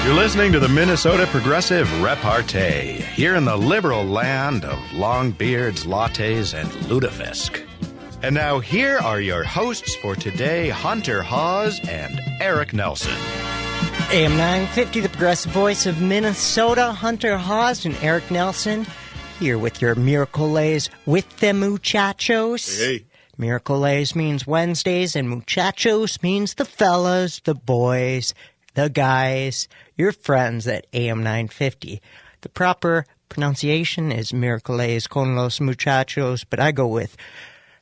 You're listening to the Minnesota Progressive Repartee, here in the liberal land of long beards, lattes, and lutefisk. And now here are your hosts for today, Hunter Hawes and Erik Nelson. AM950, the progressive voice of Minnesota, Hunter Hawes and Erik Nelson, here with your Miracles with the muchachos. Hey. Miracles means Wednesdays, and muchachos means the fellas, the boys, the guys, your friends at AM950. The proper pronunciation is Miracles con los muchachos, but I go with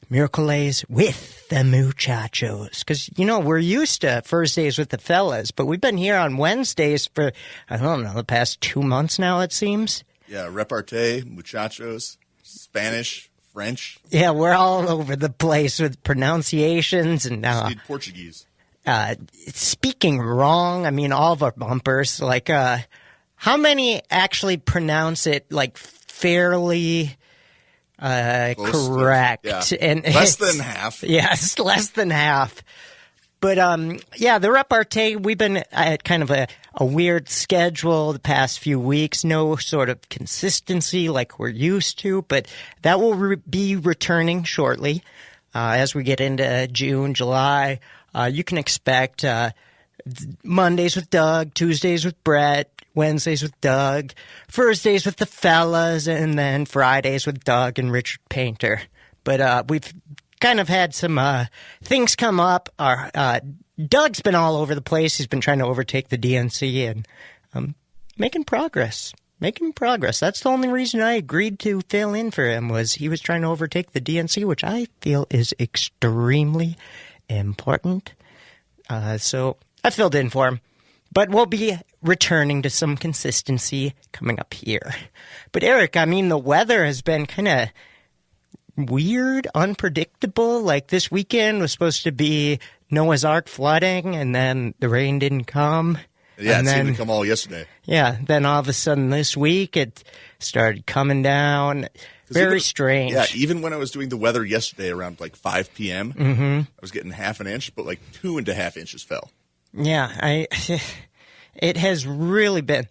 Miracles with the muchachos. Because, you know, we're used to Thursdays with the fellas, but we've been here on Wednesdays for, I don't know, the past 2 months now, it seems. Yeah, repartee, muchachos, Spanish, French. Yeah, we're all over the place with pronunciations and Need Portuguese. Speaking wrong. I mean, all of our bumpers. Like, how many actually pronounce it like fairly correct? Yeah. And less than half. Yes, less than half. But yeah, the repartee, we've been at kind of a weird schedule the past few weeks. No sort of consistency like we're used to, but that will be returning shortly as we get into June, July. You can expect Mondays with Doug, Tuesdays with Brett, Wednesdays with Doug, Thursdays with the fellas, and then Fridays with Doug and Richard Painter. But we've kind of had some things come up. Doug's been all over the place. He's been trying to overtake the DNC and making progress. That's the only reason I agreed to fill in for him, was he was trying to overtake the DNC, which I feel is extremely important. So I filled in for him. But we'll be returning to some consistency coming up here. But Erik, I mean, the weather has been kind of weird, unpredictable. Like this weekend was supposed to be Noah's Ark flooding, and then the rain didn't come. Yeah, it seemed to come all yesterday. Yeah, then all of a sudden this week it started coming down. Very strange. Yeah, even when I was doing the weather yesterday around like 5 p.m., I was getting half an inch, but like 2.5 inches fell. Yeah, it has really been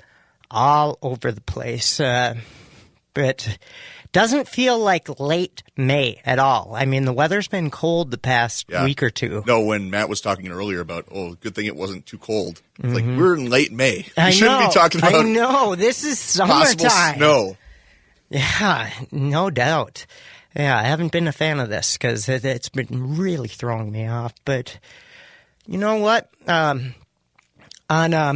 all over the place, but doesn't feel like late May at all. I mean, the weather's been cold the past week or two. No, when Matt was talking earlier about, good thing it wasn't too cold. It's like, we're in late May. We shouldn't be talking about I know, this is summertime. Possible snow. Yeah, no doubt. Yeah, I haven't been a fan of this because it's been really throwing me off. But you know what? On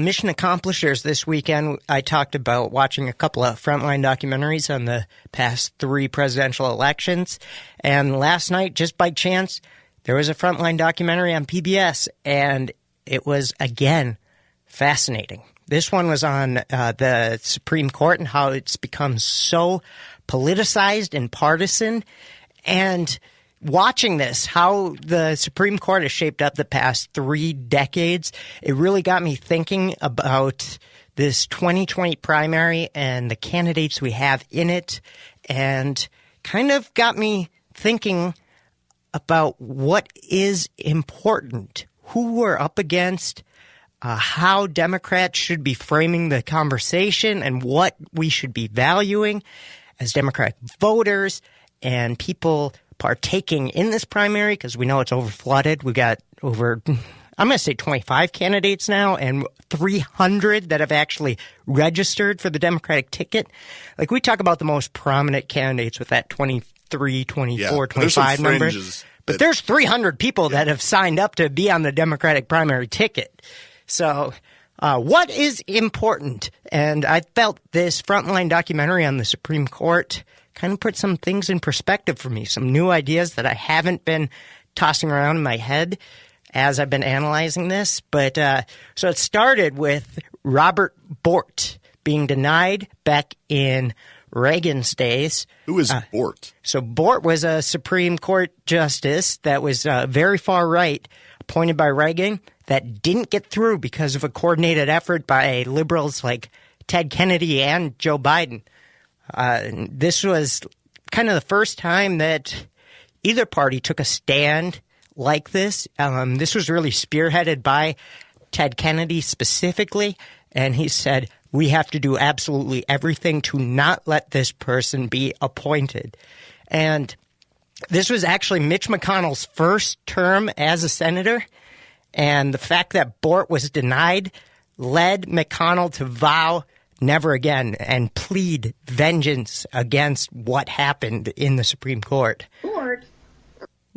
Mission Accomplishers this weekend, I talked about watching a couple of frontline documentaries on the past 3 presidential elections. And last night, just by chance, there was a frontline documentary on PBS, and it was, again, fascinating. This one was on the Supreme Court and how it's become so politicized and partisan. And watching this, how the Supreme Court has shaped up the past 3 decades, it really got me thinking about this 2020 primary and the candidates we have in it, and kind of got me thinking about what is important, who we're up against, how Democrats should be framing the conversation, and what we should be valuing as Democratic voters and people partaking in this primary, because we know it's overflooded. We got over, I'm going to say 25 candidates now, and 300 that have actually registered for the Democratic ticket. Like, we talk about the most prominent candidates with that 23, 24, 25 number. But there's 300 people that have signed up to be on the Democratic primary ticket. So what is important? And I felt this frontline documentary on the Supreme Court kind of put some things in perspective for me, some new ideas that I haven't been tossing around in my head as I've been analyzing this. But so it started with Robert Bork being denied back in Reagan's days. Who is Bork? So Bork was a Supreme Court justice that was very far right, appointed by Reagan, that didn't get through because of a coordinated effort by liberals like Ted Kennedy and Joe Biden. This was kind of the first time that either party took a stand like this. This was really spearheaded by Ted Kennedy specifically, and he said, we have to do absolutely everything to not let this person be appointed. And this was actually Mitch McConnell's first term as a senator, and the fact that Bort was denied led McConnell to vow never again and plead vengeance against what happened in the Supreme Court. Bort.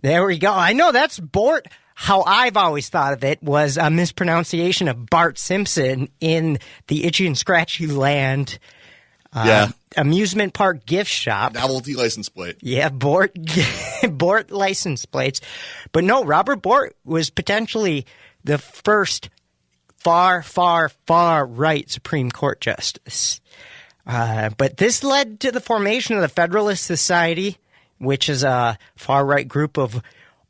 There we go. I know that's Bort. How I've always thought of it was a mispronunciation of Bart Simpson in the Itchy and Scratchy Land amusement park gift shop. Novelty license plate. Yeah, Bort license plates. But no, Robert Bort was potentially the first far right Supreme Court justice. But this led to the formation of the Federalist Society, which is a far-right group of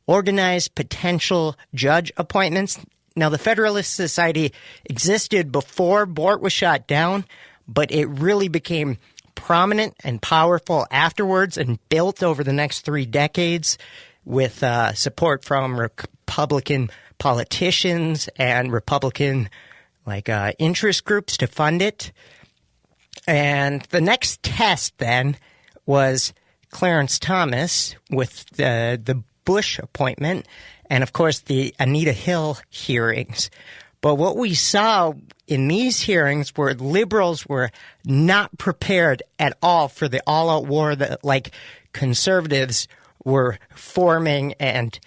organized potential judge appointments. Now, the Federalist Society existed before Bort was shot down, but it really became prominent and powerful afterwards and built over the next 3 decades with support from Republican politicians and Republican interest groups to fund it. And the next test then was Clarence Thomas with the Bush appointment and, of course, the Anita Hill hearings. But what we saw in these hearings were liberals were not prepared at all for the all-out war that, conservatives were forming and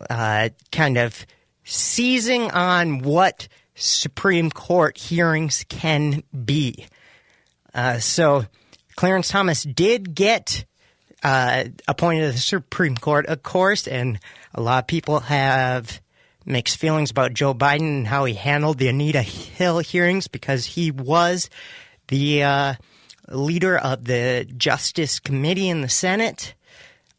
kind of seizing on what Supreme Court hearings can be. So Clarence Thomas did get appointed to the Supreme Court, of course, and a lot of people have mixed feelings about Joe Biden and how he handled the Anita Hill hearings because he was the leader of the Justice Committee in the Senate.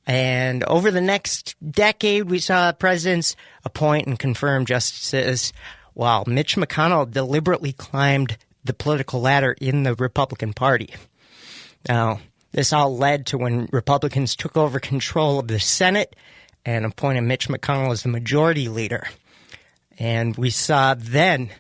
And over the next decade, we saw presidents appoint and confirm justices while Mitch McConnell deliberately climbed the political ladder in the Republican Party. Now, this all led to when Republicans took over control of the Senate and appointed Mitch McConnell as the majority leader. And we saw then,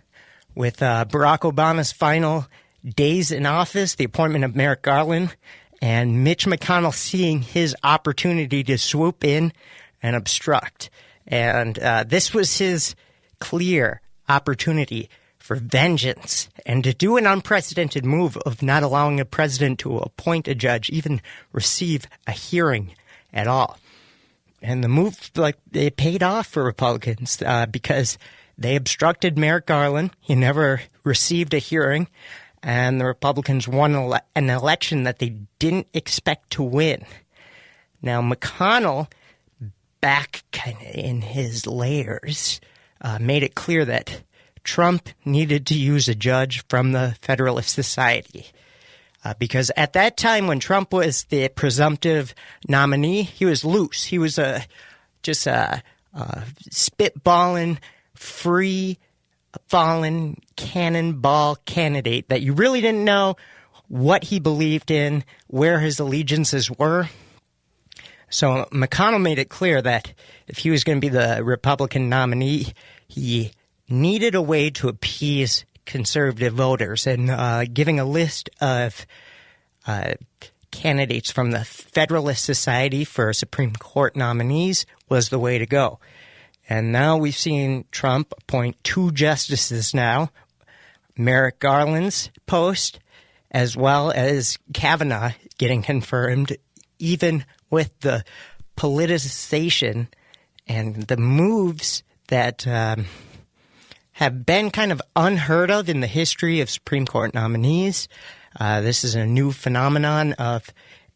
with Barack Obama's final days in office, the appointment of Merrick Garland, and Mitch McConnell seeing his opportunity to swoop in and obstruct. And this was his clear opportunity for vengeance and to do an unprecedented move of not allowing a president to appoint a judge, even receive a hearing at all. And the move, it paid off for Republicans because they obstructed Merrick Garland. He never received a hearing. And the Republicans won an election that they didn't expect to win. Now, McConnell, back kind of in his layers, made it clear that Trump needed to use a judge from the Federalist Society. Because at that time when Trump was the presumptive nominee, he was loose. He was just a spitballing, free-falling cannonball candidate that you really didn't know what he believed in, where his allegiances were. So McConnell made it clear that if he was going to be the Republican nominee, he needed a way to appease conservative voters, and giving a list of candidates from the Federalist Society for Supreme Court nominees was the way to go. And now we've seen Trump appoint 2 justices now, Merrick Garland's post, as well as Kavanaugh getting confirmed, even with the politicization and the moves that have been kind of unheard of in the history of Supreme Court nominees. This is a new phenomenon of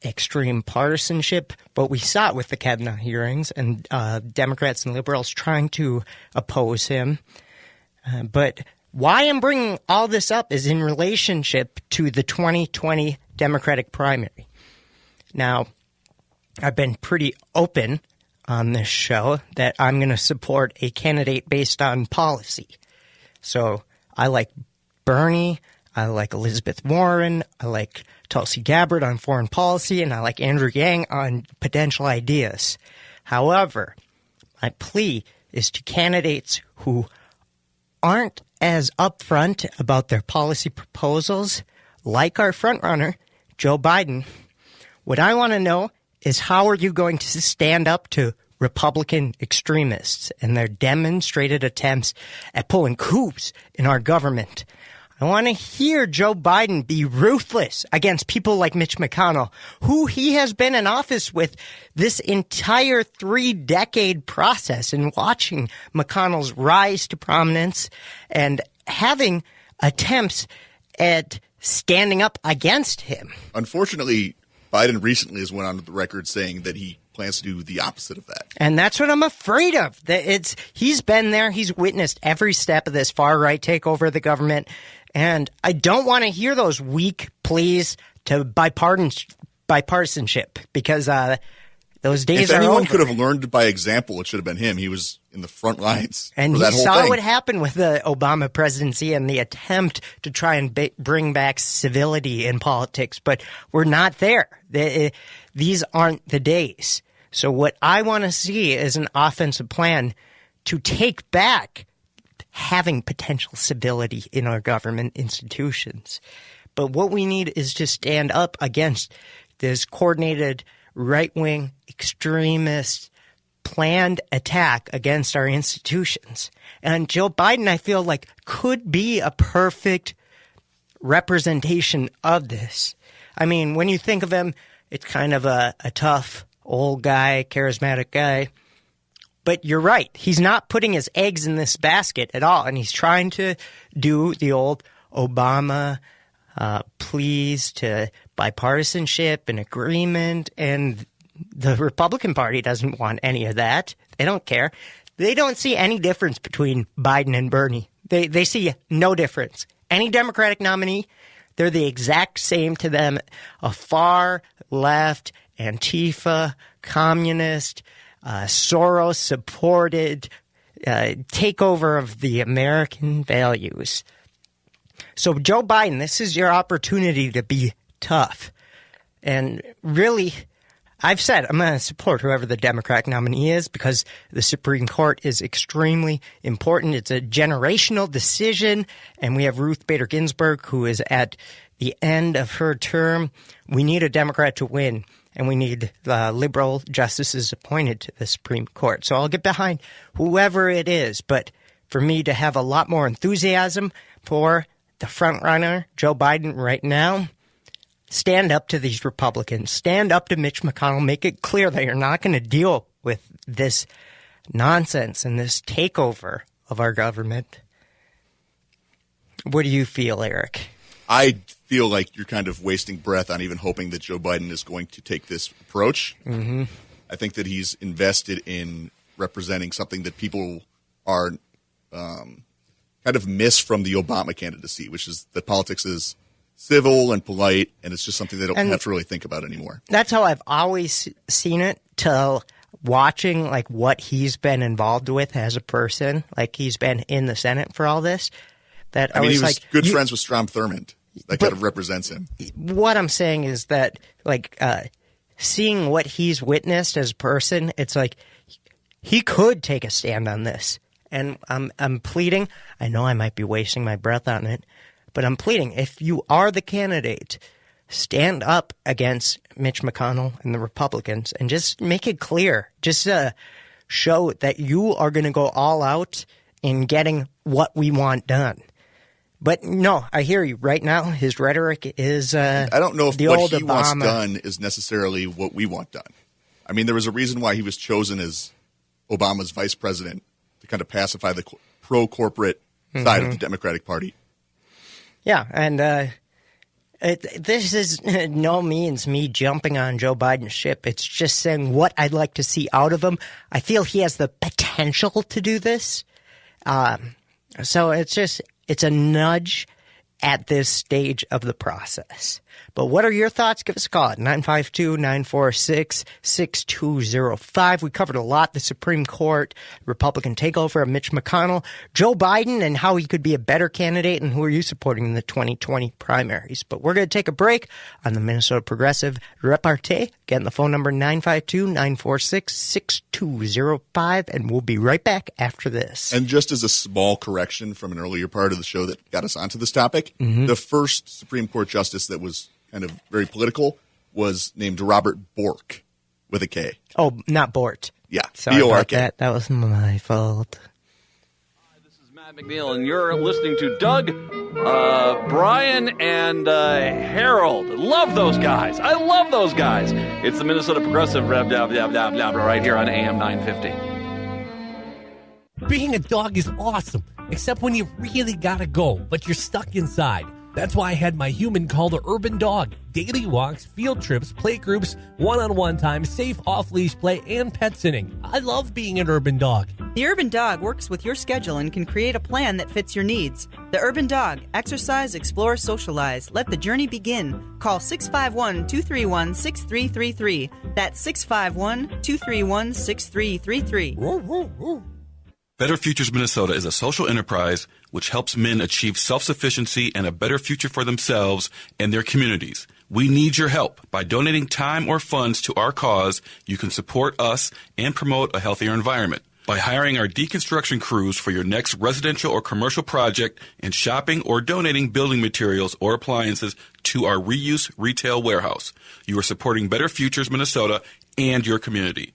extreme partisanship, but we saw it with the Kavanaugh hearings and Democrats and liberals trying to oppose him. But why I'm bringing all this up is in relationship to the 2020 Democratic primary. Now, I've been pretty open on this show that I'm going to support a candidate based on policy. So I like Bernie, I like Elizabeth Warren, I like Tulsi Gabbard on foreign policy, and I like Andrew Yang on potential ideas. However, my plea is to candidates who aren't as upfront about their policy proposals like our frontrunner, Joe Biden. What I want to know is how are you going to stand up to Republican extremists and their demonstrated attempts at pulling coups in our government? I want to hear Joe Biden be ruthless against people like Mitch McConnell, who he has been in office with this entire 3-decade process, and watching McConnell's rise to prominence and having attempts at standing up against him. Unfortunately, Biden recently has went on the record saying that he plans to do the opposite of that. And that's what I'm afraid of. He's been there. He's witnessed every step of this far-right takeover of the government. And I don't want to hear those weak pleas to bipartisanship, because those days are over. If anyone could have learned by example, it should have been him. He was in the front lines and for that whole thing. And he saw what happened with the Obama presidency and the attempt to try and bring back civility in politics. But we're not there. These aren't the days. So what I want to see is an offensive plan to take back having potential civility in our government institutions. But what we need is to stand up against this coordinated right-wing extremist planned attack against our institutions. And Joe Biden, I feel like, could be a perfect representation of this. I mean, when you think of him, it's kind of a tough, old guy, charismatic guy. But you're right. He's not putting his eggs in this basket at all. And he's trying to do the old Obama pleas to bipartisanship and agreement. And the Republican Party doesn't want any of that. They don't care. They don't see any difference between Biden and Bernie. They see no difference. Any Democratic nominee, they're the exact same to them. A far left, Antifa, communist, Soros-supported takeover of the American values. So, Joe Biden, this is your opportunity to be tough. And really, I've said I'm going to support whoever the Democratic nominee is, because the Supreme Court is extremely important. It's a generational decision, and we have Ruth Bader Ginsburg, who is at the end of her term. We need a Democrat to win, and we need liberal justices appointed to the Supreme Court. So I'll get behind whoever it is. But for me to have a lot more enthusiasm for the front runner, Joe Biden, right now, stand up to these Republicans. Stand up to Mitch McConnell. Make it clear that you're not going to deal with this nonsense and this takeover of our government. What do you feel, Erik? I feel like you're kind of wasting breath on even hoping that Joe Biden is going to take this approach. Mm-hmm. I think that he's invested in representing something that people are kind of miss from the Obama candidacy, which is that politics is civil and polite, and it's just something they don't have to really think about anymore. That's how I've always seen it, till watching like what he's been involved with as a person. Like, he's been in the Senate for all this. That I mean, he was like, good friends with Strom Thurmond. That kind of represents him. What I'm saying is that, like, seeing what he's witnessed as a person, it's like he could take a stand on this. And I'm pleading. I know I might be wasting my breath on it, but I'm pleading. If you are the candidate, stand up against Mitch McConnell and the Republicans and just make it clear. Just show that you are going to go all out in getting what we want done. But no, I hear you. Right now, his rhetoric is I don't know if what he wants done is necessarily what we want done. I mean, there was a reason why he was chosen as Obama's vice president, to kind of pacify the pro-corporate side of the Democratic Party. Yeah, and this is no means me jumping on Joe Biden's ship. It's just saying what I'd like to see out of him. I feel he has the potential to do this. So it's a nudge at this stage of the process. But what are your thoughts? Give us a call at 952-946-6205. We covered a lot: the Supreme Court, Republican takeover of Mitch McConnell, Joe Biden, and how he could be a better candidate, and who are you supporting in the 2020 primaries. But we're going to take a break on the Minnesota Progressive Repartee. Again, the phone number 952-946-6205, and we'll be right back after this. And just as a small correction from an earlier part of the show that got us onto this topic, the first Supreme Court justice that was kind of very political was named Robert Bork with a K. Oh, not Bort. Yeah, Sorry about B-O-R-K. that. That was my fault. Hi, this is Matt McNeil, and you're listening to Doug, Brian, and Harold. Love those guys. I love those guys. It's the Minnesota Progressive Rev right here on AM950. Being a dog is awesome, except when you really gotta go, but you're stuck inside. That's why I had my human call the Urban Dog. Daily walks, field trips, play groups, one-on-one time, safe off-leash play, and pet sitting. I love being an Urban Dog. The Urban Dog works with your schedule and can create a plan that fits your needs. The Urban Dog. Exercise, explore, socialize. Let the journey begin. Call 651-231-6333. That's 651-231-6333. Better Futures Minnesota is a social enterprise which helps men achieve self-sufficiency and a better future for themselves and their communities. We need your help. By donating time or funds to our cause, you can support us and promote a healthier environment. By hiring our deconstruction crews for your next residential or commercial project and shopping or donating building materials or appliances to our reuse retail warehouse, you are supporting Better Futures Minnesota and your community.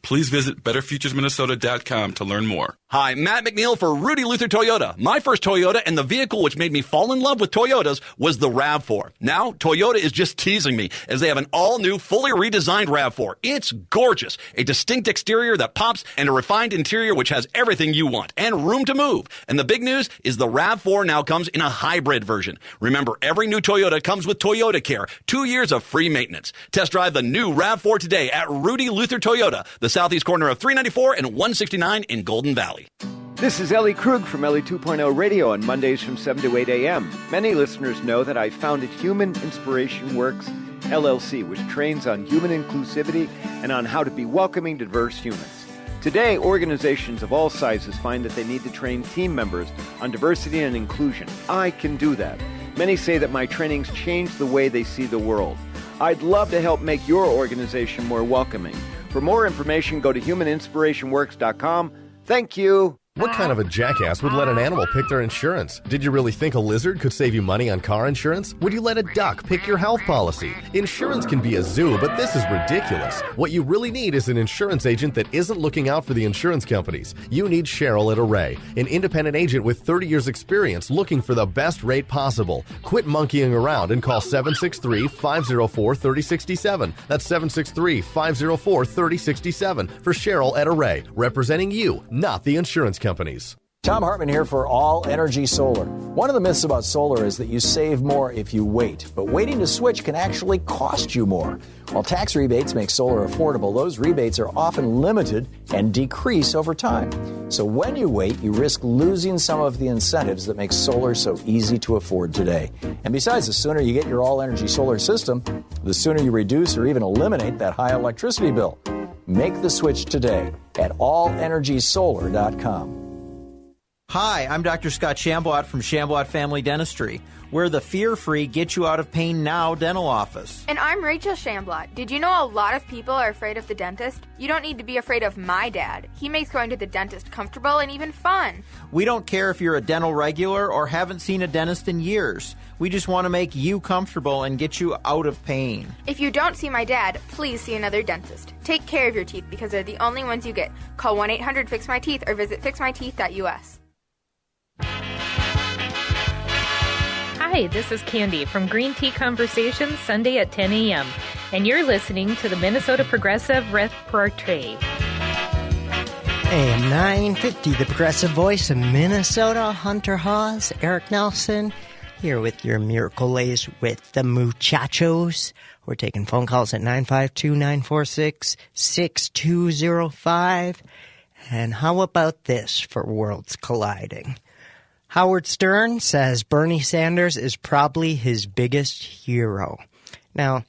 Please visit BetterFuturesMinnesota.com to learn more. Hi, Matt McNeil for Rudy Luther Toyota. My first Toyota and the vehicle which made me fall in love with Toyotas was the RAV4. Now, Toyota is just teasing me as they have an all-new, fully redesigned RAV4. It's gorgeous. A distinct exterior that pops and a refined interior which has everything you want and room to move. And the big news is the RAV4 now comes in a hybrid version. Remember, every new Toyota comes with Toyota Care, 2 years of free maintenance. Test drive the new RAV4 today at Rudy Luther Toyota, the southeast corner of 394 and 169 in Golden Valley. This is Ellie Krug from Ellie 2.0 Radio on Mondays from 7 to 8 a.m. Many listeners know that I founded Human Inspiration Works, LLC, which trains on human inclusivity and on how to be welcoming to diverse humans. Today, organizations of all sizes find that they need to train team members on diversity and inclusion. I can do that. Many say that my trainings change the way they see the world. I'd love to help make your organization more welcoming. For more information, go to humaninspirationworks.com. Thank you. What kind of a jackass would let an animal pick their insurance? Did you really think a lizard could save you money on car insurance? Would you let a duck pick your health policy? Insurance can be a zoo, but this is ridiculous. What you really need is an insurance agent that isn't looking out for the insurance companies. You need Cheryl at Array, an independent agent with 30 years experience looking for the best rate possible. Quit monkeying around and call 763-504-3067. That's 763-504-3067 for Cheryl at Array, representing you, not the insurance companies. Thom Hartmann here for All Energy Solar. One of the myths about solar is that you save more if you wait, but waiting to switch can actually cost you more. While tax rebates make solar affordable, those rebates are often limited and decrease over time. So when you wait, you risk losing some of the incentives that make solar so easy to afford today. And besides, the sooner you get your All Energy Solar system, the sooner you reduce or even eliminate that high electricity bill. Make the switch today at allenergysolar.com. Hi, I'm Dr. Scott Shambot from Shambot Family Dentistry. We're the fear-free, get-you-out-of-pain-now dental office. And I'm Rachel Shambot. Did you know a lot of people are afraid of the dentist? You don't need to be afraid of my dad. He makes going to the dentist comfortable and even fun. We don't care if you're a dental regular or haven't seen a dentist in years. We just want to make you comfortable and get you out of pain. If you don't see my dad, please see another dentist. Take care of your teeth because they're the only ones you get. Call 1-800-FIX-MY-TEETH or visit fixmyteeth.us. Hi, this is Candy from Green Tea Conversations, Sunday at 10 a.m., and you're listening to the Minnesota Progressive Repartee. AM950, the progressive voice of Minnesota. Hunter Hawes, Erik Nelson, here with your Miracle Lays with the muchachos. We're taking phone calls at 952-946-6205. And how about this for Worlds Colliding? Howard Stern says Bernie Sanders is probably his biggest hero. Now,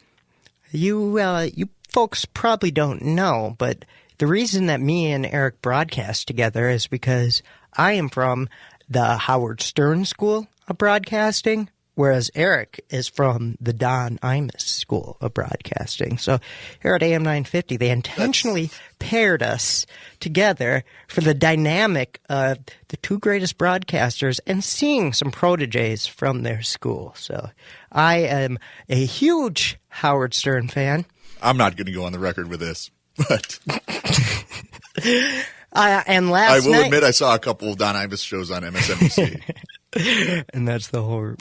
you folks probably don't know, but the reason that me and Erik broadcast together is because I am from the Howard Stern School of Broadcasting, whereas Erik is from the Don Imus School of Broadcasting. So here at AM950, they intentionally paired us together for the dynamic of the two greatest broadcasters and seeing some proteges from their school. So I am a huge Howard Stern fan. I'm not going to go on the record with this, but and I will admit I saw a couple of Don Imus shows on MSNBC. And that's the whole,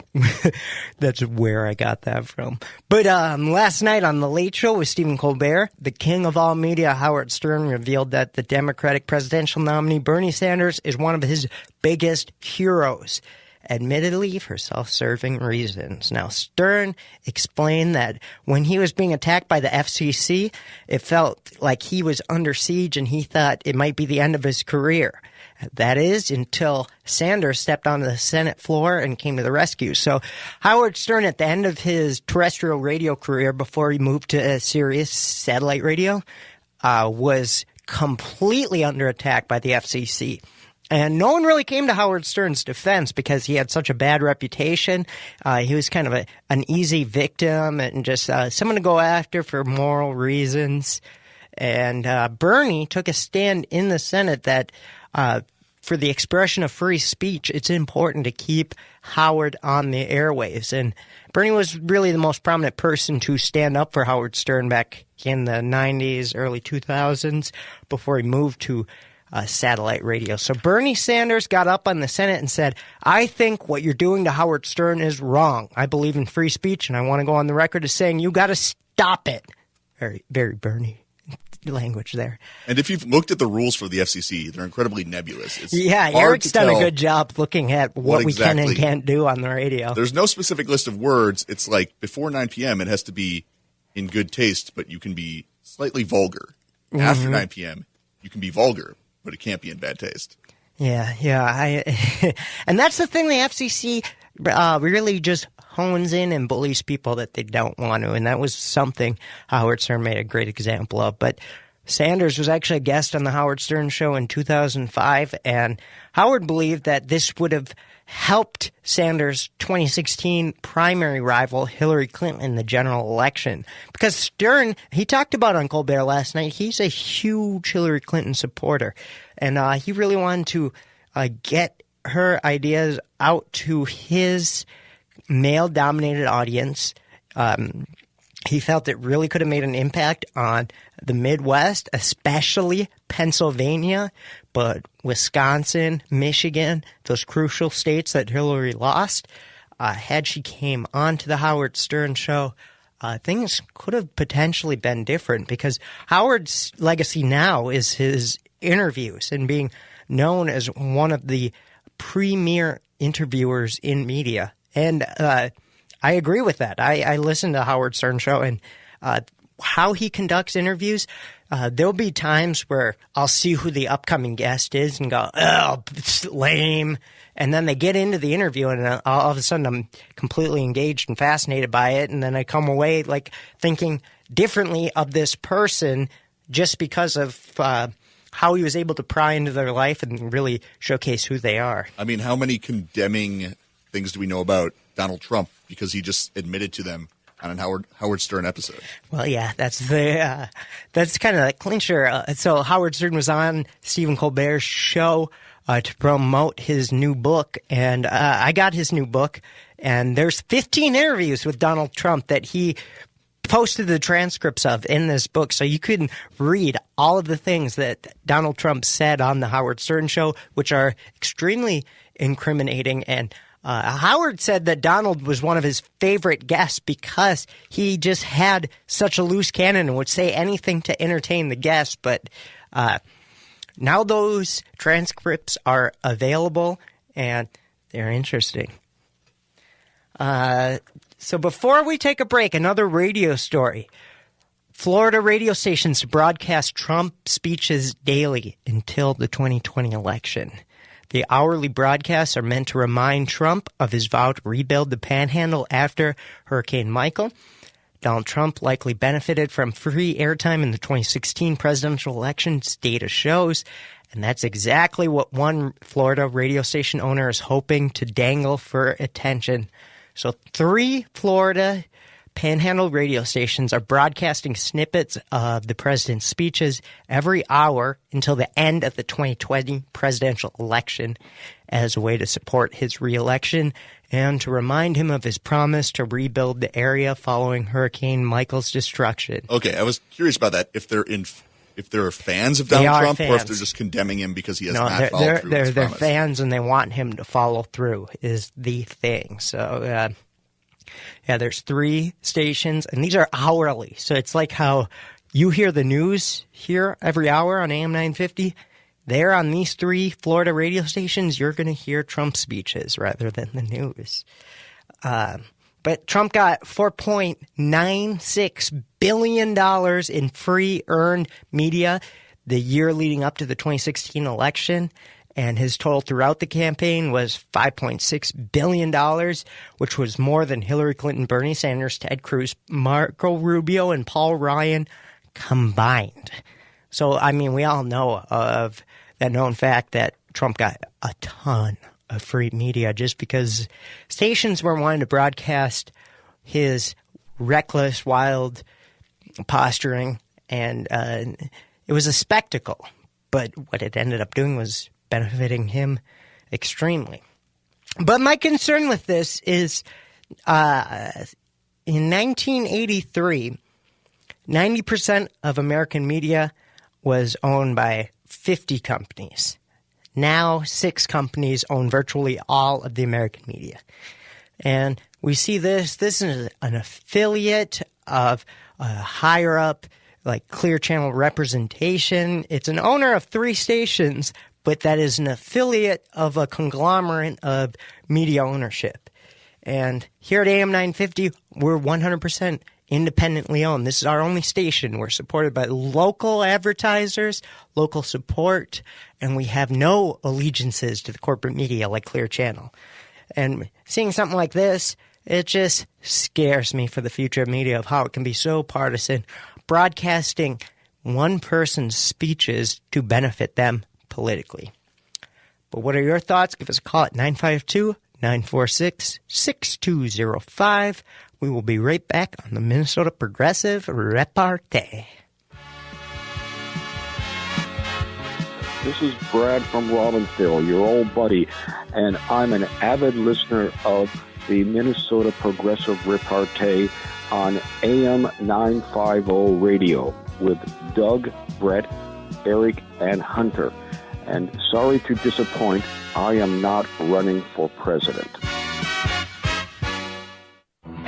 that's where I got that from. But last night on The Late Show with Stephen Colbert, the king of all media, Howard Stern, revealed that the Democratic presidential nominee, Bernie Sanders, is one of his biggest heroes, admittedly for self-serving reasons. Now, Stern explained that when he was being attacked by the FCC, it felt like he was under siege and he thought it might be the end of his career. That is, until Sanders stepped onto the Senate floor and came to the rescue. So Howard Stern, at the end of his terrestrial radio career, before he moved to Sirius satellite radio, was completely under attack by the FCC. And no one really came to Howard Stern's defense because he had such a bad reputation. He was kind of an easy victim and just someone to go after for moral reasons. And Bernie took a stand in the Senate that for the expression of free speech, it's important to keep Howard on the airwaves. And Bernie was really the most prominent person to stand up for Howard Stern back in the 90s, early 2000s, before he moved to satellite radio. So Bernie Sanders got up on the Senate and said, I think what you're doing to Howard Stern is wrong. I believe in free speech, and I want to go on the record as saying you got to stop it. Very, very Bernie language there. And if you've looked at the rules for the FCC, they're incredibly nebulous. It's Eric's done a good job looking at what we can and can't do on the radio. There's no specific list of words. It's like before 9 p.m. it has to be in good taste, but you can be slightly vulgar. Mm-hmm. After 9 p.m. you can be vulgar, but it can't be in bad taste. Yeah. And that's the thing, the FCC really just hones in and bullies people that they don't want to, and that was something Howard Stern made a great example of. But Sanders was actually a guest on the Howard Stern Show in 2005, and Howard believed that this would have helped Sanders' 2016 primary rival Hillary Clinton in the general election. Because Stern, he talked about on Colbert last night, he's a huge Hillary Clinton supporter, and he really wanted to get her ideas out to his male-dominated audience. He felt it really could have made an impact on the Midwest, especially Pennsylvania, but Wisconsin, Michigan, those crucial states that Hillary lost, had she came onto the Howard Stern Show, things could have potentially been different, because Howard's legacy now is his interviews and being known as one of the premier interviewers in media. And I agree with that. I listen to Howard Stern Show, and how he conducts interviews, there'll be times where I'll see who the upcoming guest is and go, oh, it's lame. And then they get into the interview, and all of a sudden I'm completely engaged and fascinated by it. And then I come away like thinking differently of this person just because of how he was able to pry into their life and really showcase who they are. I mean, how many condemning things do we know about Donald Trump because he just admitted to them on a Howard Stern episode? Well, yeah, that's kind of the clincher. So Howard Stern was on Stephen Colbert's show to promote his new book, and I got his new book, and there's 15 interviews with Donald Trump that he posted the transcripts of in this book, so you can read all of the things that Donald Trump said on the Howard Stern Show, which are extremely incriminating. And Howard said that Donald was one of his favorite guests because he just had such a loose cannon and would say anything to entertain the guests. But now those transcripts are available, and they're interesting. So before we take a break, another radio story. Florida radio stations broadcast Trump speeches daily until the 2020 election. The hourly broadcasts are meant to remind Trump of his vow to rebuild the Panhandle after Hurricane Michael. Donald Trump likely benefited from free airtime in the 2016 presidential elections, data shows, and that's exactly what one Florida radio station owner is hoping to dangle for attention. So 3 Florida Panhandle radio stations are broadcasting snippets of the president's speeches every hour until the end of the 2020 presidential election as a way to support his reelection and to remind him of his promise to rebuild the area following Hurricane Michael's destruction. Okay, I was curious about that. If they're fans of Donald Trump, or if they're just condemning him because he has not followed through with his promise. They're fans, and they want him to follow through is the thing. So, there's 3 stations, and these are hourly. So it's like how you hear the news here every hour on AM950. There on these 3 Florida radio stations, you're going to hear Trump speeches rather than the news. But Trump got $4.96 billion in free earned media the year leading up to the 2016 election. And his total throughout the campaign was $5.6 billion, which was more than Hillary Clinton, Bernie Sanders, Ted Cruz, Marco Rubio, and Paul Ryan combined. So, I mean, we all know of that known fact that Trump got a ton of free media just because stations were wanting to broadcast his reckless, wild posturing, and it was a spectacle. But what it ended up doing was benefiting him extremely. But my concern with this is in 1983, 90% of American media was owned by 50 companies. Now 6 companies own virtually all of the American media. And we see this is an affiliate of a higher up, like Clear Channel representation. It's an owner of 3 stations, but that is an affiliate of a conglomerate of media ownership. And here at AM950, we're 100% independently owned. This is our only station. We're supported by local advertisers, local support, and we have no allegiances to the corporate media like Clear Channel. And seeing something like this, it just scares me for the future of media, of how it can be so partisan, broadcasting one person's speeches to benefit them politically. But what are your thoughts? Give us a call at 952-946-6205. We will be right back on the Minnesota Progressive Repartee. This is Brad from Robbinsdale, your old buddy, and I'm an avid listener of the Minnesota Progressive Repartee on AM950 radio with Doug, Brett, Erik, and Hunter. And sorry to disappoint, I am not running for president.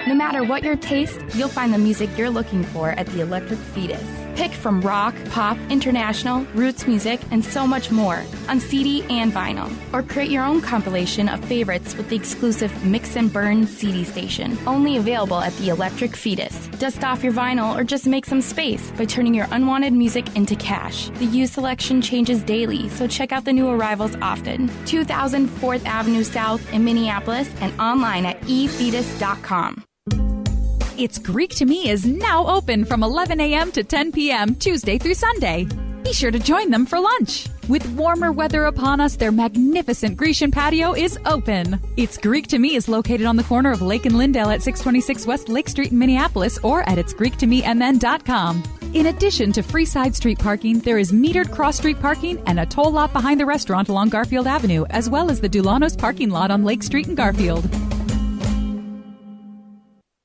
No matter what your taste, you'll find the music you're looking for at the Electric Fetus. Pick from rock, pop, international, roots music, and so much more on CD and vinyl. Or create your own compilation of favorites with the exclusive Mix and Burn CD station, only available at the Electric Fetus. Dust off your vinyl or just make some space by turning your unwanted music into cash. The used selection changes daily, so check out the new arrivals often. 2000 4th Avenue South in Minneapolis and online at efetus.com. It's Greek to Me is now open from 11 a.m. to 10 p.m. Tuesday through Sunday. Be sure to join them for lunch. With warmer weather upon us, their magnificent Grecian patio is open. It's Greek to Me is located on the corner of Lake and Lindale at 626 West Lake Street in Minneapolis or at itsgreektomemn.com. In addition to free side street parking, there is metered cross-street parking and a toll lot behind the restaurant along Garfield Avenue, as well as the Dulanos parking lot on Lake Street in Garfield.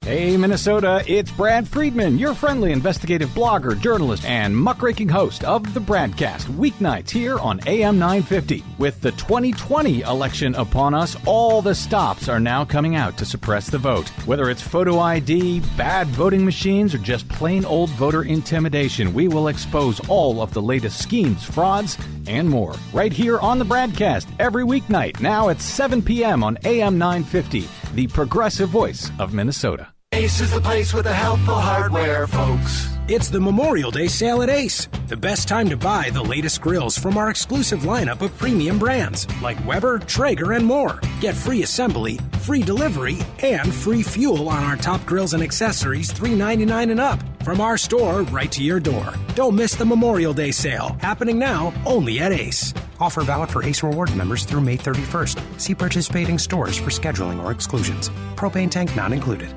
Hey Minnesota, it's Brad Friedman, your friendly investigative blogger, journalist, and muckraking host of the Bradcast, weeknights here on AM 950. With the 2020 election upon us, all the stops are now coming out to suppress the vote. Whether it's photo ID, bad voting machines, or just plain old voter intimidation, we will expose all of the latest schemes, frauds, and more. Right here on the Bradcast, every weeknight, now at 7 p.m. on AM 950, the progressive voice of Minnesota. Ace is the place with the helpful hardware, folks. It's the Memorial Day sale at Ace. The best time to buy the latest grills from our exclusive lineup of premium brands like Weber, Traeger, and more. Get free assembly, free delivery, and free fuel on our top grills and accessories $3.99 and up. From our store right to your door. Don't miss the Memorial Day sale. Happening now only at Ace. Offer valid for Ace Rewards members through May 31st. See participating stores for scheduling or exclusions. Propane tank not included.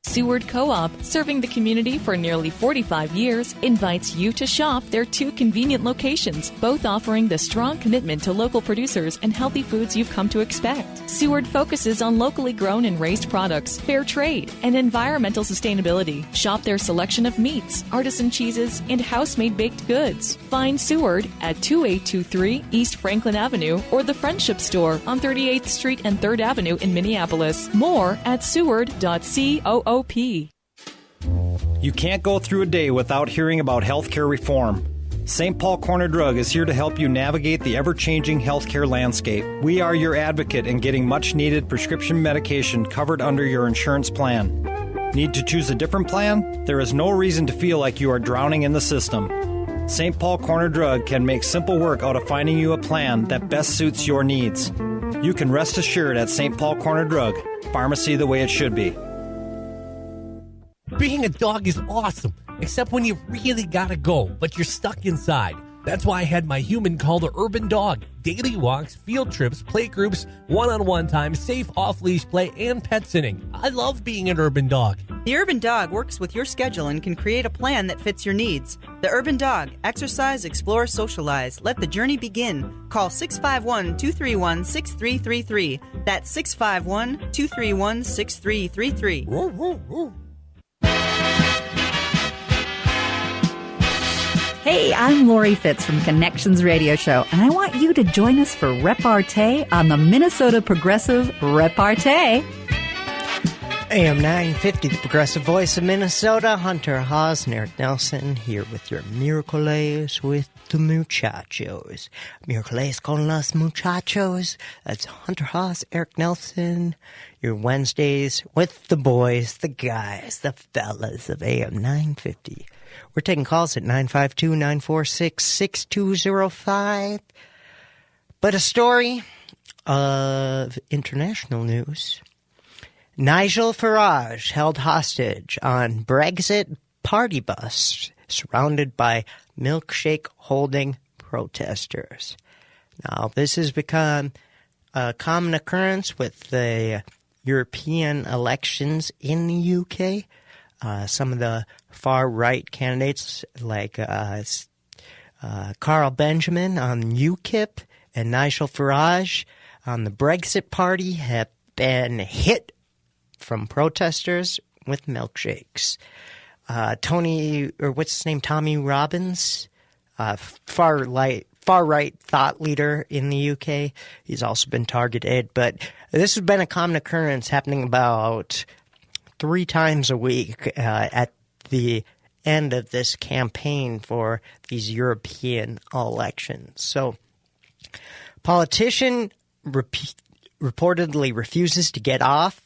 Seward Co-op, serving the community for nearly 45 years, invites you to shop their 2 convenient locations, both offering the strong commitment to local producers and healthy foods you've come to expect. Seward focuses on locally grown and raised products, fair trade, and environmental sustainability. Shop their selection of meats, artisan cheeses, and house-made baked goods. Find Seward at 2823 East Franklin Avenue or the Friendship Store on 38th Street and 3rd Avenue in Minneapolis. More at seward.coop. You can't go through a day without hearing about healthcare reform. St. Paul Corner Drug is here to help you navigate the ever-changing healthcare landscape. We are your advocate in getting much-needed prescription medication covered under your insurance plan. Need to choose a different plan? There is no reason to feel like you are drowning in the system. St. Paul Corner Drug can make simple work out of finding you a plan that best suits your needs. You can rest assured at St. Paul Corner Drug, pharmacy the way it should be. Being a dog is awesome, except when you really gotta go, but you're stuck inside. That's why I had my human call the Urban Dog. Daily walks, field trips, play groups, one-on-one time, safe off-leash play, and pet sitting. I love being an Urban Dog. The Urban Dog works with your schedule and can create a plan that fits your needs. The Urban Dog. Exercise, explore, socialize. Let the journey begin. Call 651-231-6333. That's 651-231-6333. Hey, I'm Lori Fitz from Connections Radio Show, and I want you to join us for Repartee on the Minnesota Progressive Repartee. AM950, the progressive voice of Minnesota. Hunter Hawes and Erik Nelson here with your Miracoles with the Muchachos. Miracoles con los Muchachos. That's Hunter Hawes, Erik Nelson. Your Wednesdays with the boys, the guys, the fellas of AM950. We're taking calls at 952-946-6205. But a story of international news. Nigel Farage held hostage on Brexit party bus surrounded by milkshake-holding protesters. Now, this has become a common occurrence with the European elections in the UK. Some of the far-right candidates like Carl Benjamin on UKIP and Nigel Farage on the Brexit Party have been hit from protesters with milkshakes. Tommy Robbins, far-right thought leader in the UK, he's also been targeted. But this has been a common occurrence happening about 3 times a week at the end of this campaign for these European elections. So, politician reportedly refuses to get off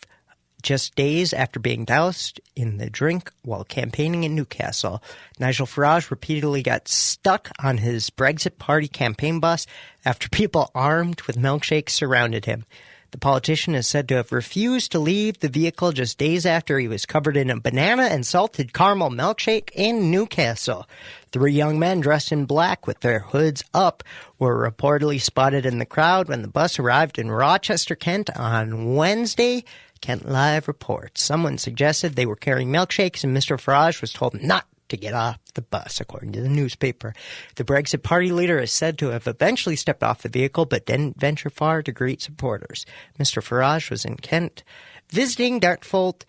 just days after being doused in the drink while campaigning in Newcastle. Nigel Farage repeatedly got stuck on his Brexit Party campaign bus after people armed with milkshakes surrounded him. The politician is said to have refused to leave the vehicle just days after he was covered in a banana and salted caramel milkshake in Newcastle. 3 young men dressed in black with their hoods up were reportedly spotted in the crowd when the bus arrived in Rochester, Kent on Wednesday. Kent Live reports. Someone suggested they were carrying milkshakes and Mr. Farage was told not to get off the bus, according to the newspaper. The Brexit Party leader is said to have eventually stepped off the vehicle but didn't venture far to greet supporters. Mr. Farage was in Kent visiting Dartford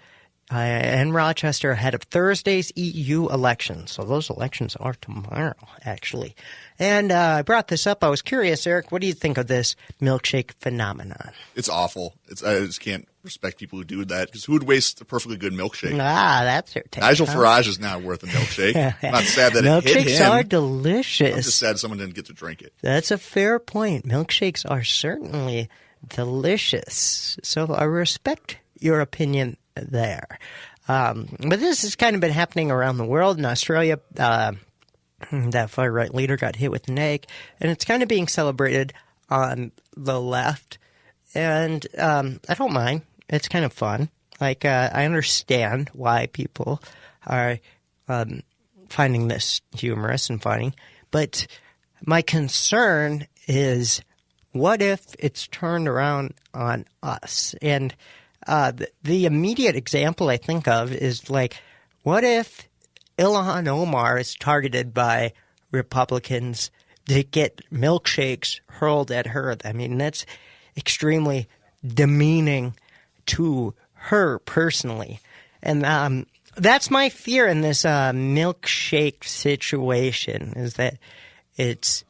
and Rochester ahead of Thursday's EU elections. So those elections are tomorrow, actually. And I brought this up. I was curious, Erik, what do you think of this milkshake phenomenon? It's awful. I just can't respect people who do that, because who would waste a perfectly good milkshake? That's your take. Nigel Farage is not worth a milkshake. I'm not sad that it hit him. Milkshakes are delicious. I'm just sad someone didn't get to drink it. That's a fair point. Milkshakes are certainly delicious. So I respect your opinion there. But this has kind of been happening around the world. In Australia, that far-right leader got hit with an egg, and it's kind of being celebrated on the left. And I don't mind. It's kind of fun. Like, I understand why people are finding this humorous and funny. But my concern is, what if it's turned around on us? And the immediate example I think of is, like, what if Ilhan Omar is targeted by Republicans to get milkshakes hurled at her? I mean, that's extremely demeaning to her personally. And that's my fear in this milkshake situation, is that it's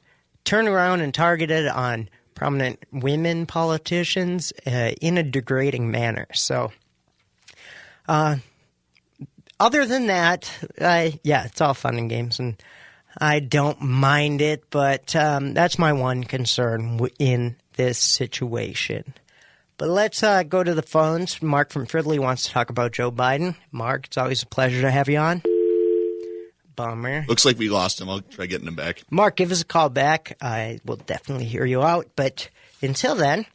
turned around and targeted on prominent women politicians in a degrading manner. So, other than that, it's all fun and games, and I don't mind it, but that's my one concern in this situation. But let's go to the phones. Mark from Fridley wants to talk about Joe Biden. Mark, it's always a pleasure to have you on. Bummer. Looks like we lost him. I'll try getting him back. Mark, give us a call back. I will definitely hear you out. But until then,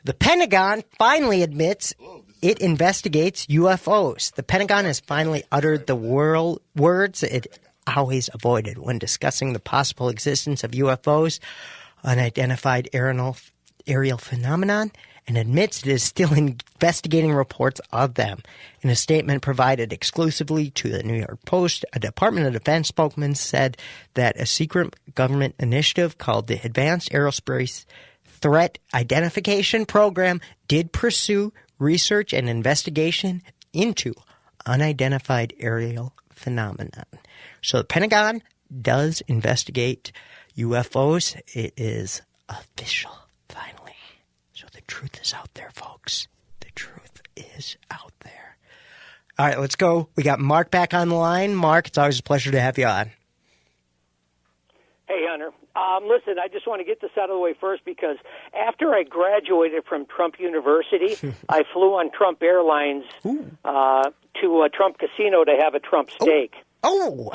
the Pentagon finally admits it investigates UFOs. The Pentagon has finally uttered the words it always avoided when discussing the possible existence of UFOs, unidentified aerial phenomenon, and admits it is still investigating reports of them. In a statement provided exclusively to the New York Post, a Department of Defense spokesman said that a secret government initiative called the Advanced Aerospace Threat Identification Program did pursue research and investigation into unidentified aerial phenomenon. So the Pentagon does investigate UFOs. It is official, finally. So the truth is out there, folks. The truth is out there. All right, let's go. We got Mark back on the line. Mark, it's always a pleasure to have you on. Hey, Hunter. Listen, I just want to get this out of the way first because after I graduated from Trump University, I flew on Trump Airlines to a Trump casino to have a Trump steak. Oh,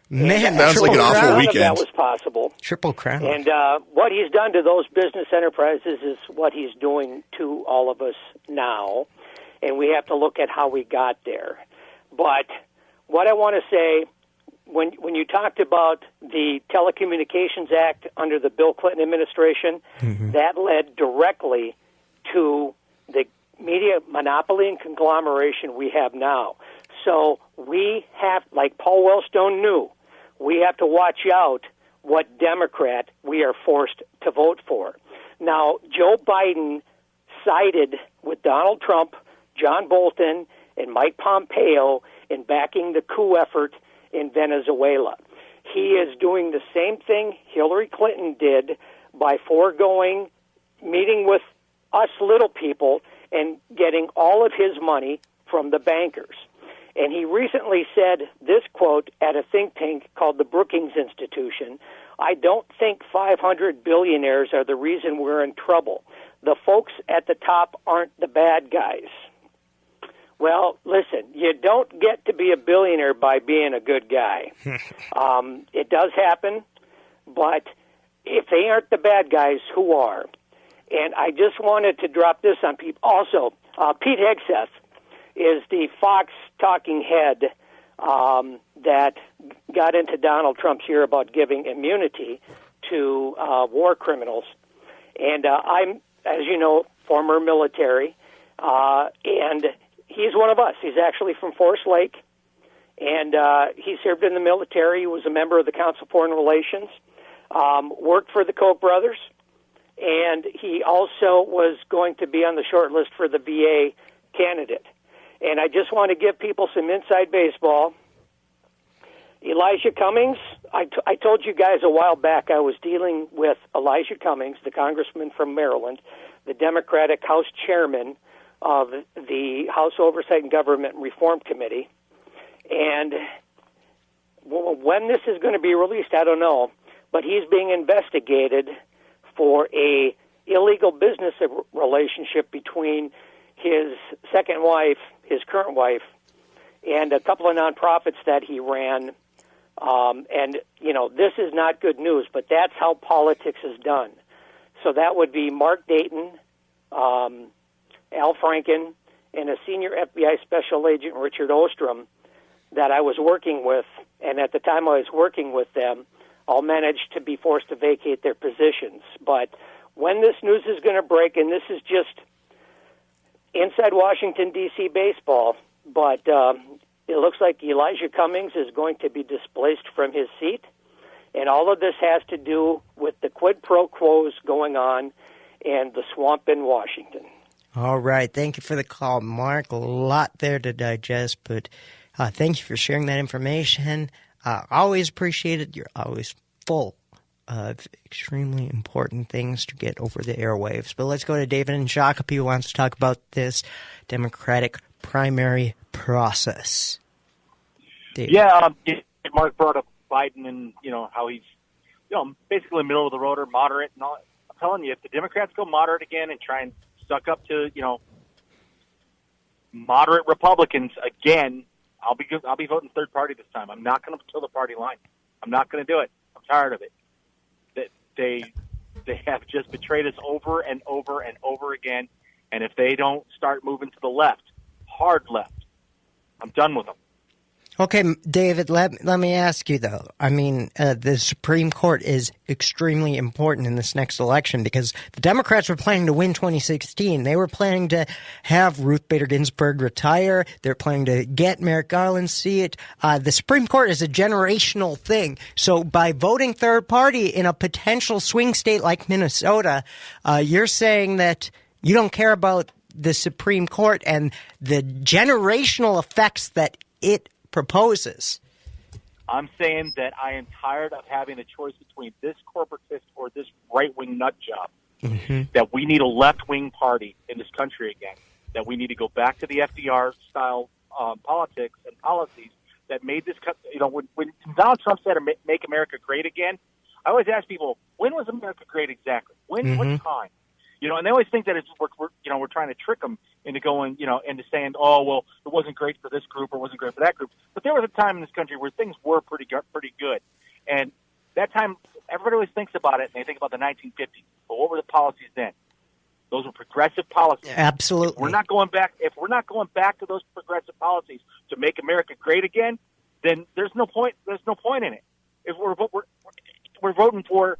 man. Sounds like an awful weekend. That was possible. Triple crown. And what he's done to those business enterprises is what he's doing to all of us now. And we have to look at how we got there. But what I want to say, when you talked about the Telecommunications Act under the Bill Clinton administration, that led directly to the media monopoly and conglomeration we have now. So we have, like Paul Wellstone knew, we have to watch out what Democrat we are forced to vote for. Now, Joe Biden sided with Donald Trump, John Bolton, and Mike Pompeo in backing the coup effort in Venezuela. He is doing the same thing Hillary Clinton did by foregoing meeting with us little people and getting all of his money from the bankers. And he recently said this quote at a think tank called the Brookings Institution: "I don't think 500 billionaires are the reason we're in trouble. The folks at the top aren't the bad guys." Well, listen, you don't get to be a billionaire by being a good guy. It does happen, but if they aren't the bad guys, who are? And I just wanted to drop this on people. Also, Pete Hegseth is the Fox talking head that got into Donald Trump's ear about giving immunity to war criminals. And I'm, as you know, former military, and he's one of us. He's actually from Forest Lake, and he served in the military. He was a member of the Council of Foreign Relations, worked for the Koch brothers, and he also was going to be on the short list for the VA candidate. And I just want to give people some inside baseball. Elijah Cummings, I told you guys a while back I was dealing with Elijah Cummings, the congressman from Maryland, the Democratic House chairman of the House Oversight and Government Reform Committee. And when this is going to be released, I don't know, but he's being investigated for a illegal business relationship between his second wife, his current wife, and a couple of nonprofits that he ran. And, this is not good news, but that's how politics is done. So that would be Mark Dayton, Al Franken, and a senior FBI special agent, Richard Ostrom, that I was working with. And at the time I was working with them, all managed to be forced to vacate their positions. But when this news is going to break, and this is just inside Washington, D.C. baseball, but it looks like Elijah Cummings is going to be displaced from his seat. And all of this has to do with the quid pro quos going on and the swamp in Washington. All right. Thank you for the call, Mark. A lot there to digest, but thank you for sharing that information. Always appreciate it. You're always full of extremely important things to get over the airwaves. But let's go to David in Shakopee, who wants to talk about this Democratic primary process. David. Yeah, Mark brought up Biden and, how he's, basically middle of the road or moderate and all. I'm telling you, if the Democrats go moderate again and try and suck up to, moderate Republicans again, I'll be voting third party this time. I'm not going to kill the party line. I'm not going to do it. I'm tired of it. They have just betrayed us over and over and over again. And if they don't start moving to the left, hard left, I'm done with them. Okay, David, let me ask you, though. I mean, the Supreme Court is extremely important in this next election because the Democrats were planning to win 2016. They were planning to have Ruth Bader Ginsburg retire. They're planning to get Merrick Garland's seat. The Supreme Court is a generational thing. So by voting third party in a potential swing state like Minnesota, you're saying that you don't care about the Supreme Court and the generational effects that it proposes. I'm saying that I am tired of having a choice between this corporatist or this right-wing nut job. Mm-hmm. That we need a left-wing party in this country again. That we need to go back to the FDR-style politics and policies that made this country. When Donald Trump said "Make America Great Again," I always ask people, when was America great exactly? When? Mm-hmm. What time? And they always think that we're trying to trick them into going, into saying, oh, well, it wasn't great for this group or it wasn't great for that group. But there was a time in this country where things were pretty good. And that time, everybody always thinks about it, and they think about the 1950s. But what were the policies then? Those were progressive policies. Absolutely. If we're not going back to those progressive policies to make America great again, then there's no point in it. If we're voting for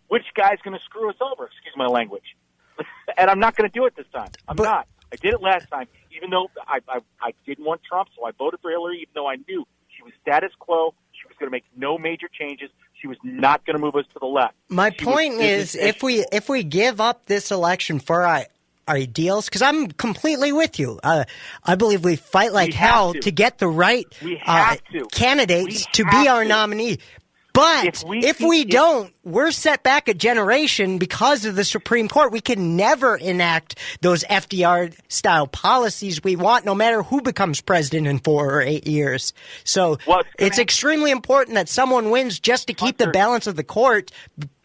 which guy's going to screw us over, excuse my language. And I'm not going to do it this time. I'm not. I did it last time, even though I didn't want Trump, so I voted for Hillary, even though I knew she was status quo. She was going to make no major changes. She was not going to move us to the left. My point is, if we give up this election for our ideals, because I'm completely with you. I believe we fight like hell to get the right candidates to be our nominee. But if we don't, we're set back a generation because of the Supreme Court. We can never enact those FDR-style policies we want, no matter who becomes president in 4 or 8 years. So it's extremely important that someone wins just to keep the balance of the court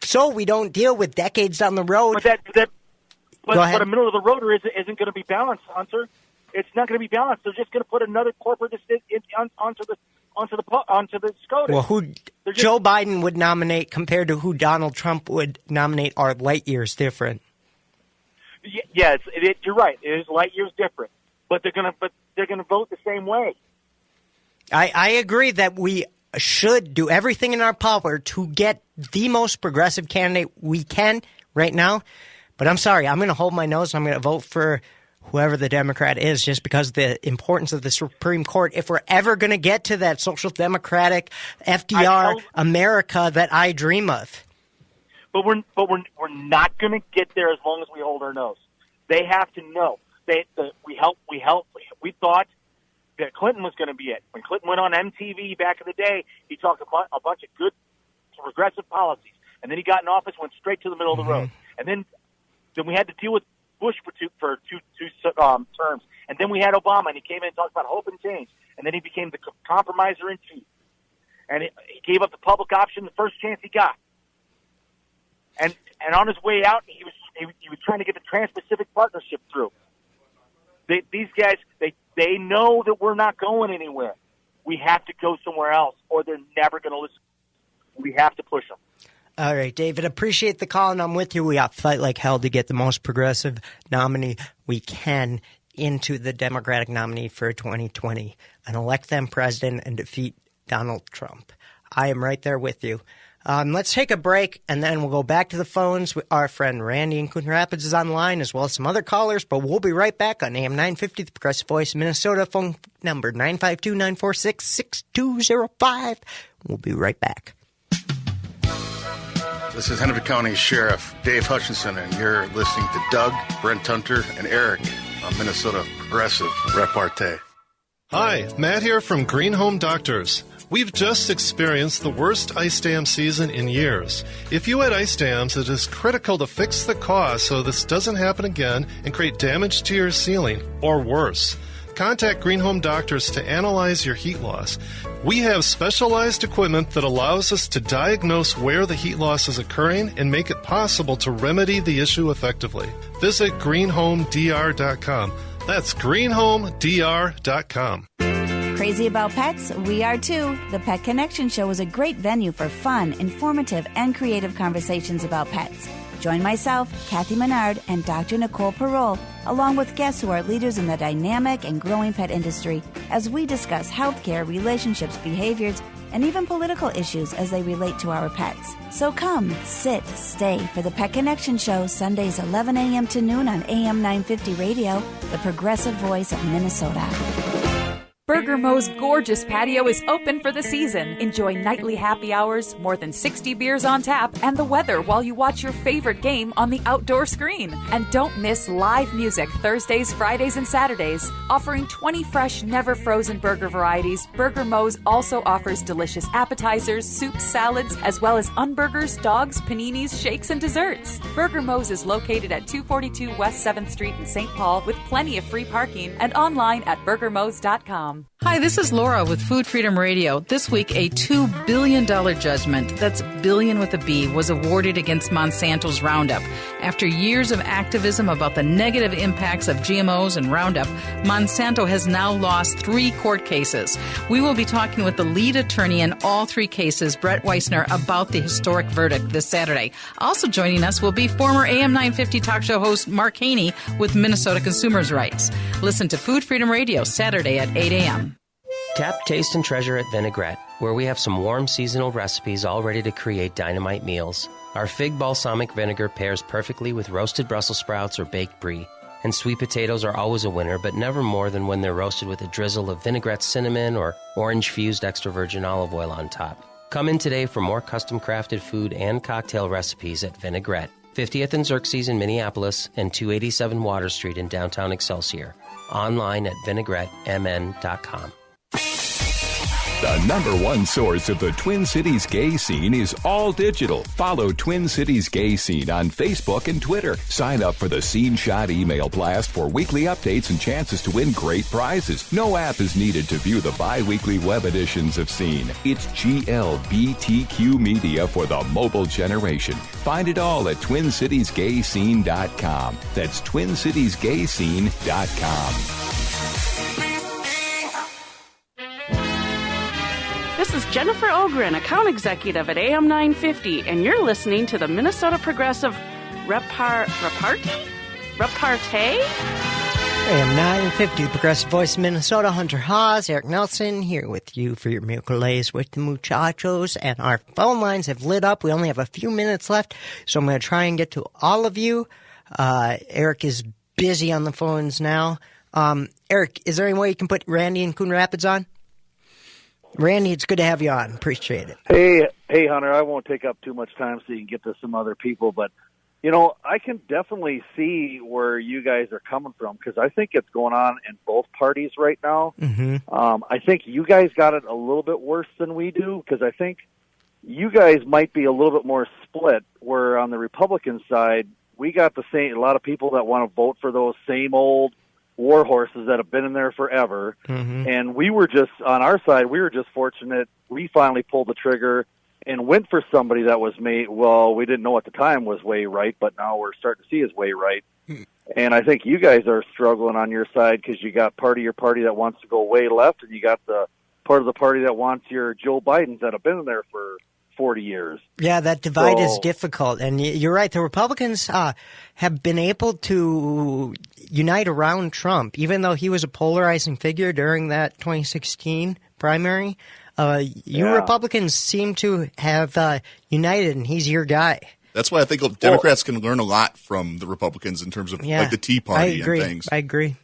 so we don't deal with decades down the road. But a middle-of-the-roader isn't going to be balanced, Hunter. It's not going to be balanced. They're just going to put another corporate onto the SCOTUS. Well, Joe Biden would nominate compared to who Donald Trump would nominate are light years different. Yes, you're right. It is light years different, but they're gonna vote the same way. I agree that we should do everything in our power to get the most progressive candidate we can right now. But I'm sorry, I'm going to hold my nose. I'm going to vote for whoever the Democrat is, just because of the importance of the Supreme Court. If we're ever going to get to that social democratic FDR America that I dream of. But we're not going to get there as long as we hold our nose. They have to know. We thought that Clinton was going to be it. When Clinton went on MTV back in the day, he talked about a bunch of good progressive policies. And then he got in office, went straight to the middle of the road. And then we had to deal with Bush for two terms. And then we had Obama, and he came in and talked about hope and change. And then he became the compromiser in chief. And he gave up the public option the first chance he got. And on his way out, he was trying to get the Trans-Pacific Partnership through. These guys, they know that we're not going anywhere. We have to go somewhere else, or they're never going to listen. We have to push them. All right, David, appreciate the call, and I'm with you. We got to fight like hell to get the most progressive nominee we can into the Democratic nominee for 2020 and elect them president and defeat Donald Trump. I am right there with you. Let's take a break, and then we'll go back to the phones. Our friend Randy in Coon Rapids is on the line, as well as some other callers, but we'll be right back on AM950, the Progressive Voice, Minnesota. Phone number 952-946-6205. We'll be right back. This is Hennepin County Sheriff Dave Hutchinson, and you're listening to Doug, Brent Hunter, and Erik on Minnesota Progressive Repartee. Hi, Matt here from Green Home Doctors. We've just experienced the worst ice dam season in years. If you had ice dams, it is critical to fix the cause so this doesn't happen again and create damage to your ceiling, or worse. Contact Green Home Doctors to analyze your heat loss. We have specialized equipment that allows us to diagnose where the heat loss is occurring and make it possible to remedy the issue effectively. Visit greenhomedr.com. That's greenhomedr.com. Crazy about pets? We are too. The Pet Connection Show is a great venue for fun, informative, and creative conversations about pets. Join myself, Kathy Menard, and Dr. Nicole Parole, along with guests who are leaders in the dynamic and growing pet industry, as we discuss healthcare, relationships, behaviors, and even political issues as they relate to our pets. So come, sit, stay for the Pet Connection Show, Sundays 11 a.m. to noon on AM 950 Radio, the progressive voice of Minnesota. Burger Mo's gorgeous patio is open for the season. Enjoy nightly happy hours, more than 60 beers on tap, and the weather while you watch your favorite game on the outdoor screen. And don't miss live music Thursdays, Fridays, and Saturdays. Offering 20 fresh, never frozen burger varieties, Burger Mo's also offers delicious appetizers, soups, salads, as well as unburgers, dogs, paninis, shakes, and desserts. Burger Mo's is located at 242 West 7th Street in St. Paul with plenty of free parking and online at burgermos.com. Hi, this is Laura with Food Freedom Radio. This week, a $2 billion judgment, that's billion with a B, was awarded against Monsanto's Roundup. After years of activism about the negative impacts of GMOs and Roundup, Monsanto has now lost 3 court cases. We will be talking with the lead attorney in all 3 cases, Brett Weissner, about the historic verdict this Saturday. Also joining us will be former AM 950 talk show host Mark Haney with Minnesota Consumers' Rights. Listen to Food Freedom Radio Saturday at 8 a.m. Tap, taste, and treasure at Vinaigrette, where we have some warm seasonal recipes all ready to create dynamite meals. Our fig balsamic vinegar pairs perfectly with roasted Brussels sprouts or baked brie. And sweet potatoes are always a winner, but never more than when they're roasted with a drizzle of vinaigrette cinnamon or orange-fused extra virgin olive oil on top. Come in today for more custom-crafted food and cocktail recipes at Vinaigrette, 50th and Xerxes in Minneapolis and 287 Water Street in downtown Excelsior. Online at vinaigrettemn.com. The #1 source of the Twin Cities gay scene is all digital. Follow Twin Cities Gay Scene on Facebook and Twitter. Sign up for the Scene Shot email blast for weekly updates and chances to win great prizes. No app is needed to view the bi-weekly web editions of Scene. It's GLBTQ media for the mobile generation. Find it all at TwinCitiesGayScene.com. That's TwinCitiesGayScene.com. This is Jennifer Ogren, account executive at AM950, and you're listening to the Minnesota Progressive Repartee? AM950, Progressive Voice Minnesota. Hunter Hawes, Erik Nelson here with you for your miércoles with the muchachos, and our phone lines have lit up. We only have a few minutes left, so I'm going to try and get to all of you. Erik is busy on the phones now. Erik, is there any way you can put Randy and Coon Rapids on? Randy, it's good to have you on. Appreciate it. Hey, Hunter, I won't take up too much time so you can get to some other people, but, you know, I can definitely see where you guys are coming from because I think it's going on in both parties right now. Mm-hmm. I think you guys got it a little bit worse than we do because I think you guys might be a little bit more split, where on the Republican side, we got a lot of people that want to vote for those same old war horses that have been in there forever. Mm-hmm. And we were just, on our side, we were just fortunate. We finally pulled the trigger and went for somebody that was we didn't know at the time was way right, but now we're starting to see is way right. And I think you guys are struggling on your side because you got part of your party that wants to go way left, and you got the part of the party that wants your Joe Bidens that have been there for 40 years. Yeah, that divide is difficult. And you're right. The Republicans have been able to unite around Trump, even though he was a polarizing figure during that 2016 primary. Republicans seem to have united, and he's your guy. That's why I think Democrats can learn a lot from the Republicans in terms of like the Tea Party and things. I agree.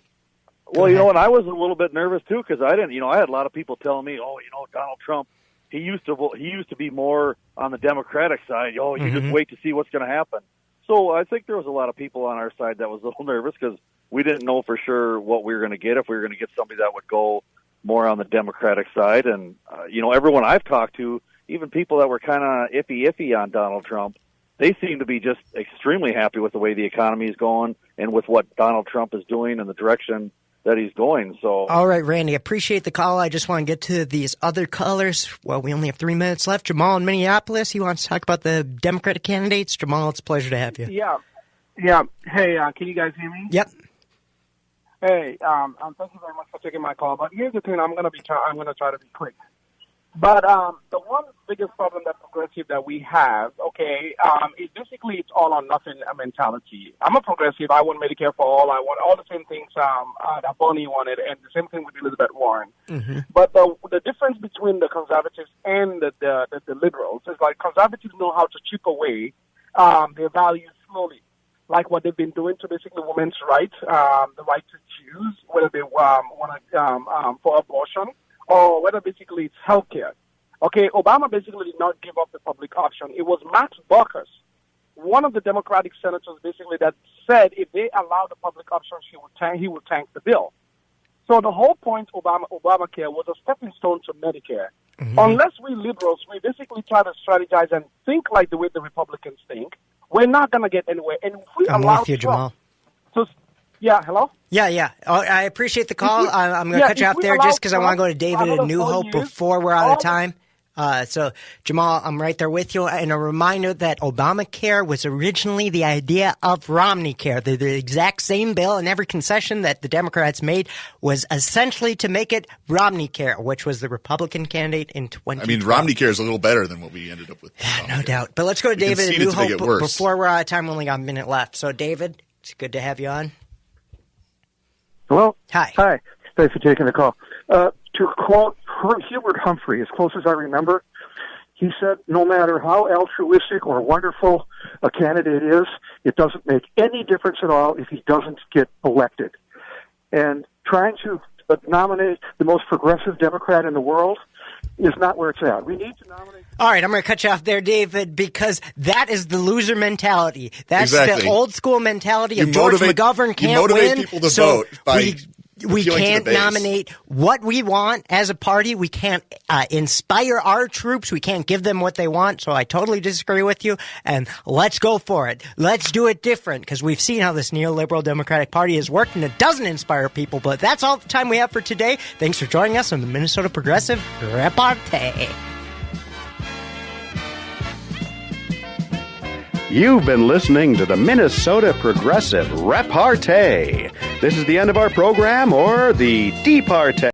Well, and I was a little bit nervous too because I didn't. I had a lot of people telling me, Donald Trump, he used to be more on the Democratic side. You just wait to see what's going to happen. So I think there was a lot of people on our side that was a little nervous because we didn't know for sure what we were going to get, if we were going to get somebody that would go more on the Democratic side. And everyone I've talked to, even people that were kind of iffy on Donald Trump, they seem to be just extremely happy with the way the economy is going and with what Donald Trump is doing and the direction that he's going. So, all right, Randy, appreciate the call. I just want to get to these other callers. Well, we only have 3 minutes left. Jamal in Minneapolis, he wants to talk about the Democratic candidates. Jamal, it's a pleasure to have you. Yeah. Hey, can you guys hear me? Yep. Hey, thank you very much for taking my call. But here's the thing: I'm gonna try to be quick. But the one biggest problem that progressive that we have, is basically it's all or nothing mentality. I'm a progressive. I want Medicare for all. I want all the same things that Bernie wanted, and the same thing with Elizabeth Warren. Mm-hmm. But the difference between the conservatives and the liberals is like conservatives know how to chip away their values slowly, like what they've been doing to basically women's rights, the right to choose whether they want to for abortion, or whether basically it's healthcare. Obama basically did not give up the public option. It was Max Baucus, one of the Democratic senators, basically that said if they allow the public option, he would tank the bill. So the whole point of Obamacare was a stepping stone to Medicare. Mm-hmm. Unless we liberals, we basically try to strategize and think like the way the Republicans think, we're not going to get anywhere. And if we allow with you, Trump, Jamal. Yeah, hello? Yeah. I appreciate the call. I'm going to cut you off there just because I want to go to David in New Hope before we're out of time. So, Jamal, I'm right there with you. And a reminder that Obamacare was originally the idea of Romney Care. They're the exact same bill, and every concession that the Democrats made was essentially to make it Romney Care, which was the Republican candidate in 2012. I mean, Romney Care is a little better than what we ended up with. No doubt. But let's go to David in New Hope before we're out of time. We only got a minute left. So, David, it's good to have you on. Hello? Hi. Thanks for taking the call. To quote Hubert Humphrey, as close as I remember, he said, no matter how altruistic or wonderful a candidate is, it doesn't make any difference at all if he doesn't get elected. And trying to nominate the most progressive Democrat in the world is not where it's at. We need to nominate... All right, I'm going to cut you off there, David, because that is the loser mentality. That's exactly. The old school mentality of George McGovern can't win. You motivate people to vote by... We can't nominate what we want as a party. We can't inspire our troops. We can't give them what they want. So I totally disagree with you. And let's go for it. Let's do it different, because we've seen how this neoliberal Democratic Party has worked, and it doesn't inspire people. But that's all the time we have for today. Thanks for joining us on the Minnesota Progressive Repartee. You've been listening to the Minnesota Progressive Repartee. This is the end of our program, or the Departee.